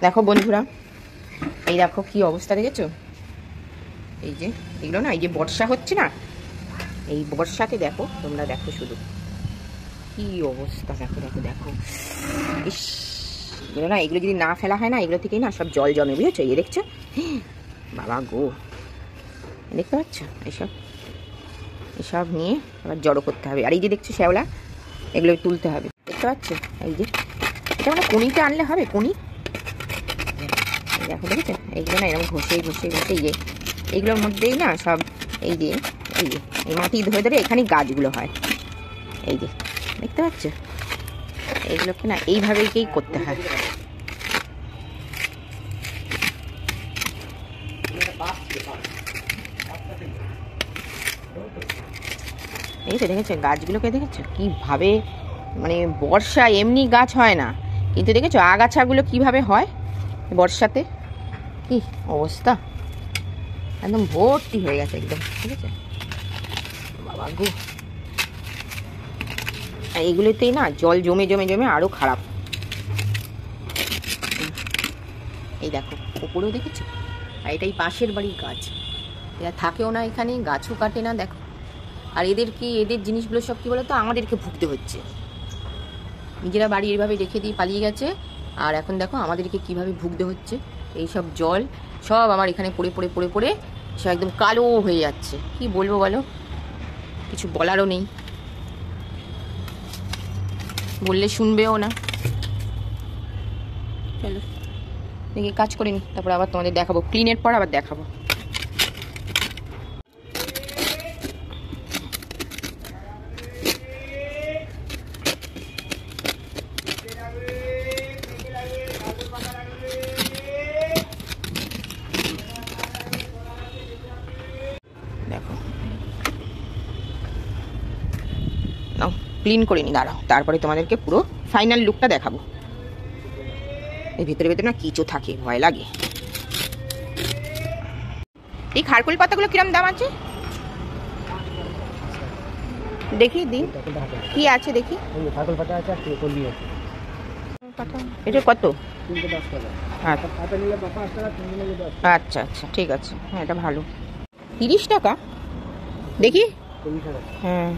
দেখো বন্ধুরা, এই দেখো কি অবস্থা দেখেছো। এই যে এগুলো না, এই যে বর্ষা হচ্ছে না, এই বর্ষাতে দেখো তোমরা, দেখো শুধু কি অবস্থা, দেখো দেখো দেখো। ইস, এগুলো না, এগুলো যদি না ফেলা হয় না, এগুলো থেকেই না সব জল জমে, বুঝেছো। এই দেখছো, বাবা গো, দেখতে পাচ্ছ, এইসব এসব নিয়ে আবার জড়ো করতে হবে। আর এই যে দেখছো শ্যাওলা, এগুলো তুলতে হবে, দেখতে পাচ্ছ। এই যে এটা মানে কুনিতে আনলে হবে, কুনি। দেখো দেখেছো, এইগুলো না এরকম ঘষে ঘষে ঘষে, এই যে এইগুলোর মধ্যেই না সব, এই যে এই মাটি ধরে ধরে এখানে গাছগুলো হয়। এই যে দেখতে পাচ্ছ, এইগুলোকে না এইভাবেই করতে হয়। দেখেছো দেখেছো গাছগুলোকে, দেখেছো কিভাবে, মানে বর্ষা এমনি গাছ হয় না, কিন্তু দেখেছো আগাছাগুলো কিভাবে হয় বর্ষাতে, কি অবস্থা, একদম ভর্তি হয়ে গেছে একদম, ঠিক আছে বাবা গো। এইগুলোতেই না জল জমে জমে জমে আরো খারাপ। এই দেখো ওপরেও দেখেছো, আর এটাই পাশের বাড়ির গাছ, এরা থাকেও না এখানে, গাছও কাটে না, দেখো। আর এদের কি, এদের জিনিসগুলো সব কি বলতো, আমাদেরকে ভুগতে হচ্ছে। নিজেরা বাড়ি এইভাবে রেখে দিয়ে পালিয়ে গেছে, আর এখন দেখো আমাদেরকে কিভাবে ভুগতে হচ্ছে। এই সব জল সব আমার এখানে পড়ে পড়ে পড়ে পড়ে সব একদম কালো হয়ে যাচ্ছে। কি বলবো বলো, কিছু বলারও নেই, বললে শুনবেও না। চলো দেখি কাজ করে নি, তারপর আবার তোমাদের দেখাবো, ক্লিনের পর আবার দেখাবো। দেখো নাও, ক্লিন করে নি, দাঁড়াও, তারপরে তোমাদেরকে পুরো ফাইনাল লুকটা দেখাবো। এর ভিতরে ভিতরে না কিছু থাকে, ভয় লাগে। এই খারকুল পাতাগুলো কিরম দাম আছে দেখি দিন, কি আছে দেখি। এটা কত? আচ্ছা আচ্ছা ঠিক আছে, হ্যাঁ এটা ভালো। 30 টাকা দেখি। হ্যাঁ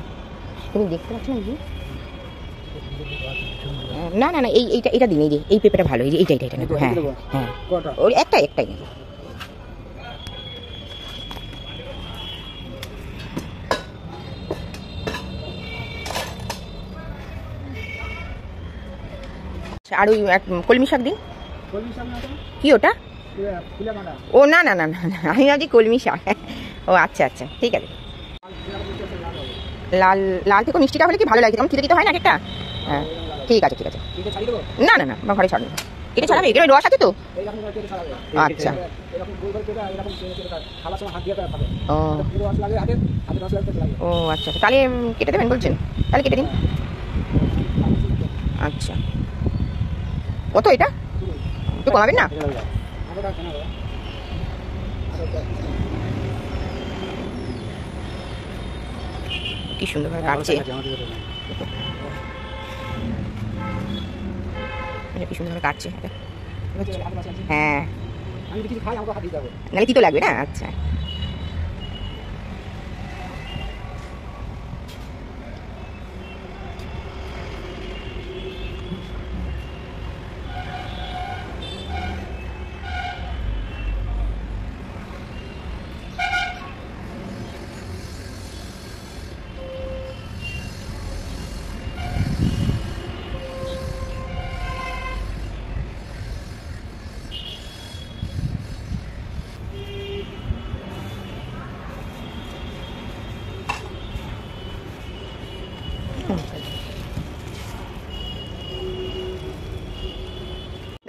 তুমি দেখতে পাচ্ছ না, না না এই এইটা, এটা দিন, এই যে এই পেপারটা ভালো, এই যে এইটা এটা নেবো। হ্যাঁ হ্যাঁ ওই একটাই নেবো। আর ওই কলমি শাক দিন। কি ওটা? ও না না না না, আমি ভাবছি কলমি শাক। ও আচ্ছা আচ্ছা ঠিক আছে। লাল লাল থেকে মিষ্টিটা হলে কি ভালো লাগে, যেমন খেতে দিতে হয় না একটা। হ্যাঁ ঠিক আছে ঠিক আছে। না না না, আমার ঘরে ছাড়বে, এটা ছাড়াবে, এটা রস আছে তো। আচ্ছা ও ও আচ্ছা, তাহলে কেটে দেবেন বলছেন, তাহলে কেটে দিন। আচ্ছা কত এটা, একটু কমাবেন না? কি সুন্দরভাবে কাটছে, কি সুন্দরভাবে কাটছে। হ্যাঁ নাহলে তিতো লাগবে না। আচ্ছা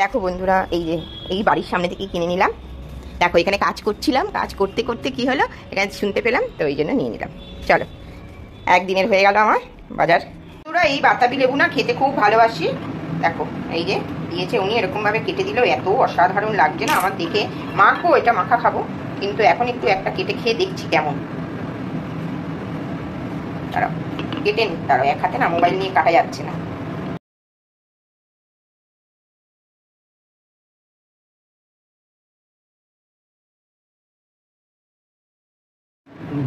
দেখো বন্ধুরা, এই যে এই বাড়ির সামনে থেকে কিনে নিলাম। দেখো এখানে কাজ করছিলাম, কাজ করতে করতে কি হলো, এখানে শুনতে পেলাম, তো ওই জন্য নিয়ে নিলাম। চলো, একদিনের হয়ে গেল আমার বাজার। তোরা এই বাতাবি লেবু না খেতে খুব ভালোবাসি। দেখো এই যে দিয়েছে উনি, এরকম ভাবে কেটে দিল, এত অসাধারণ লাগছে না আমার দেখে। মাখো, এটা মাখা খাবো, কিন্তু এখন একটু একটা কেটে খেয়ে দেখছি কেমন। দাঁড়াও কেটে নি, দাঁড়াও, এক হাতে না মোবাইল নিয়ে কাটা যাচ্ছে না।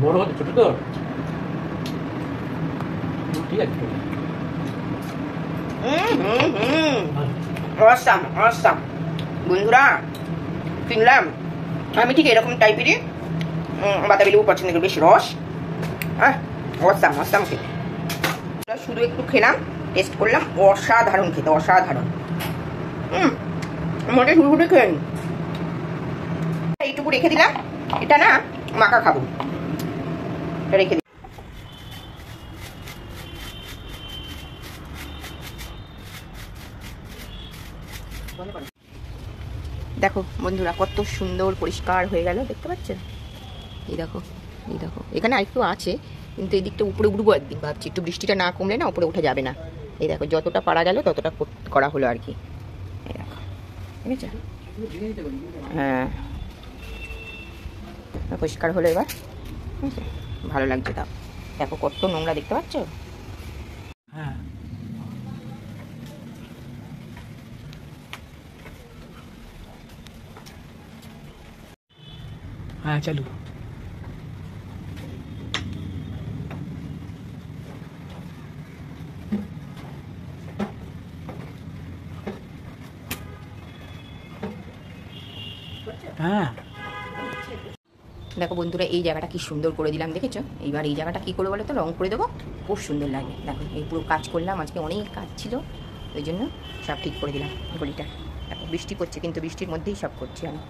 বড় হচ্ছে ছোট তো ঠিক আছে। অসাম অসাম বন্ধুরা, কিনলাম আমি ঠিক এরকম টাইপেরই বাতাবি লেবু পছন্দ করি, বেশ রস। অসাম অসাম খেতে, শুধু একটু খেলাম, টেস্ট করলাম, অসাধারণ খেতে, অসাধারণ। মোটে হুড়হুড়ে খেয়ে নি, এইটুকু রেখে দিলাম, এটা না মাখা খাবো, রেখে দিই। দেখো বন্ধুরা কত সুন্দর পরিষ্কার হয়ে গেল, দেখতে পাচ্ছেন? এই দেখো, এই দেখো, এখানে আরেকটু আছে, কিন্তু এই দিকটা উপরে উঠবো একদিন ভাবছি, একটু বৃষ্টিটা না কমলে না উপরে উঠে যাবে না। এই দেখো যতটা পারা গেল ততটা করা হলো আর কি। এই দেখো, ঠিক আছে? হ্যাঁ, পরিষ্কার হলো এবার, ঠিক আছে, ভালো লাগছে। তাও দেখো কত নোংরা, দেখতে পাচ্ছ? হ্যাঁ হ্যাঁ চালু। হ্যাঁ দেখো বন্ধুরা, এই জায়গাটা কি সুন্দর করে দিলাম, দেখেছো? এইবার এই জায়গাটা কি করবো বলো তো, রং করে দেবো, খুব সুন্দর লাগে। দেখো এই পুরো কাজ করলাম, আজকে অনেক কাজ ছিল, ওই জন্য সব ঠিক করে দিলাম গলিটা। দেখো বৃষ্টি পড়ছে, কিন্তু বৃষ্টির মধ্যেই সব করছি আমি।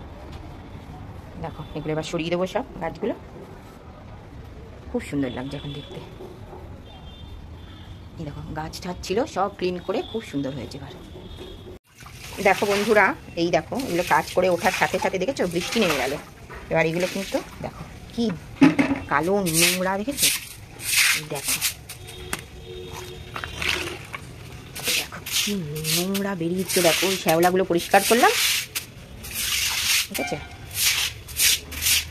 দেখো এগুলো এবার সরিয়ে দেবো সব গাছগুলো, খুব সুন্দর লাগছে এখন দেখতে। এই দেখো গাছ টাছ ছিল সব ক্লিন করে খুব সুন্দর হয়েছে এবার। দেখো বন্ধুরা, এই দেখো এগুলো কাজ করে ওঠার সাথে সাথে দেখেছো বৃষ্টি নেমে গেল। এবার এগুলো কিন্তু দেখো কি কালো নোংরা, দেখেছো? দেখো দেখো কি নোংরা বেরিয়েছে, দেখো ওই শ্যাওলাগুলো পরিষ্কার করলাম, ঠিক আছে?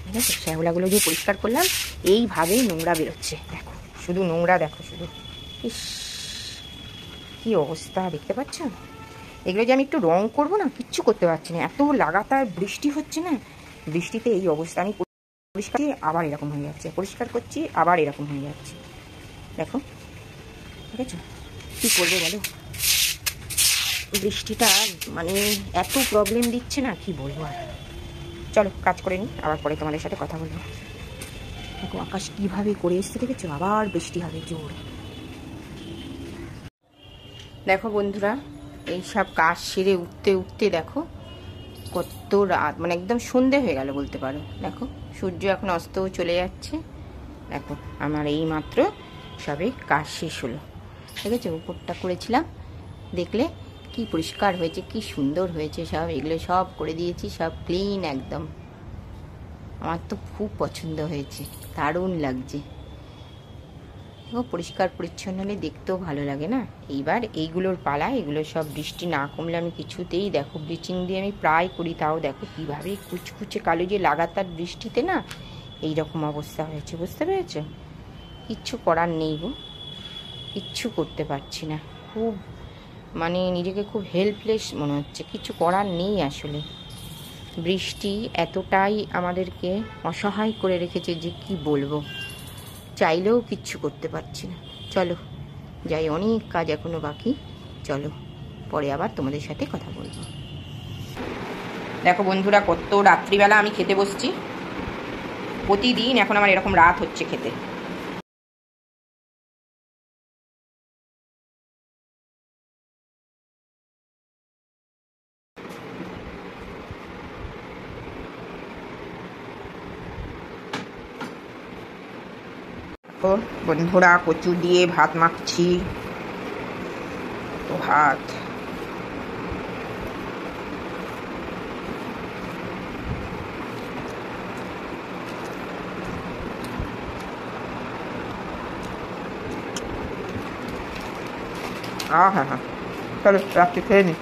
ঠিক আছে, শ্যাওলাগুলো যে পরিষ্কার করলাম, এইভাবেই নোংরা বেরোচ্ছে। দেখো শুধু নোংরা, দেখো শুধু, ইস কি অবস্থা, দেখতে পাচ্ছ? এগুলো যে আমি একটু রং করবো না, কিচ্ছু করতে পারছি না, এত লাগাতার বৃষ্টি হচ্ছে না, বৃষ্টিতে এই অবস্থা। আমি পরিষ্কার আবার এরকম হয়ে যাচ্ছে, পরিষ্কার করছি আবার এরকম হয়ে যাচ্ছে, দেখো, ঠিক আছে? কী করবো বলো, বৃষ্টিটা মানে এত প্রবলেম দিচ্ছে না, কি বলবো আর। চলো কাজ করে নিই, আবার পরে তোমাদের সাথে কথা বলবো। দেখো আকাশ কীভাবে করে এসছে, দেখেছো? আবার বৃষ্টি হবে জোর। দেখো বন্ধুরা, এই সব কাজ সেরে উঠতে উঠতে দেখো কত রাত, মানে একদম সন্ধে হয়ে গেল বলতে পারো। দেখো সূর্য এখন অস্তও চলে যাচ্ছে। দেখো আমার এই মাত্র সবে কাজ শেষ হলো, ঠিক আছে? উপরটা করেছিলাম, দেখলে কি পরিষ্কার হয়েছে, কি সুন্দর হয়েছে সব, এগুলো সব করে দিয়েছি, সব ক্লিন একদম। আমার তো খুব পছন্দ হয়েছে, দারুণ লাগছে। পরিষ্কার পরিচ্ছন্ন হলে দেখতেও ভালো লাগে না? এইবার এইগুলোর পালা, এগুলো সব বৃষ্টি না কমলে আমি কিছুতেই, দেখো ব্লিচিং দিয়ে আমি প্রায় করি, তাও দেখো কীভাবে কুচকুচে কালো, যে লাগাতার বৃষ্টিতে না এই রকম অবস্থা হয়েছে, বুঝতে পেরেছো? কিচ্ছু করার নেই গো, কিচ্ছু করতে পারছি না, খুব মানে নিজেকে খুব হেল্পলেস মনে হচ্ছে, কিছু করার নেই আসলে। বৃষ্টি এতটাই আমাদেরকে অসহায় করে রেখেছে যে কি বলবো, চাইলেও কিচ্ছু করতে পারছি না। চলো যাই, অনেক কাজ এখনো বাকি, চলো পরে আবার তোমাদের সাথে কথা বলবো। দেখো বন্ধুরা, কত রাত্রিবেলা আমি খেতে বসছি, প্রতিদিন এখন আমার এরকম রাত হচ্ছে খেতে। বন্ধুরা কচু দিয়ে ভাত মাখছি, তো ভাত হ্যাঁ, চলো রাত্রি খেয়ে নি।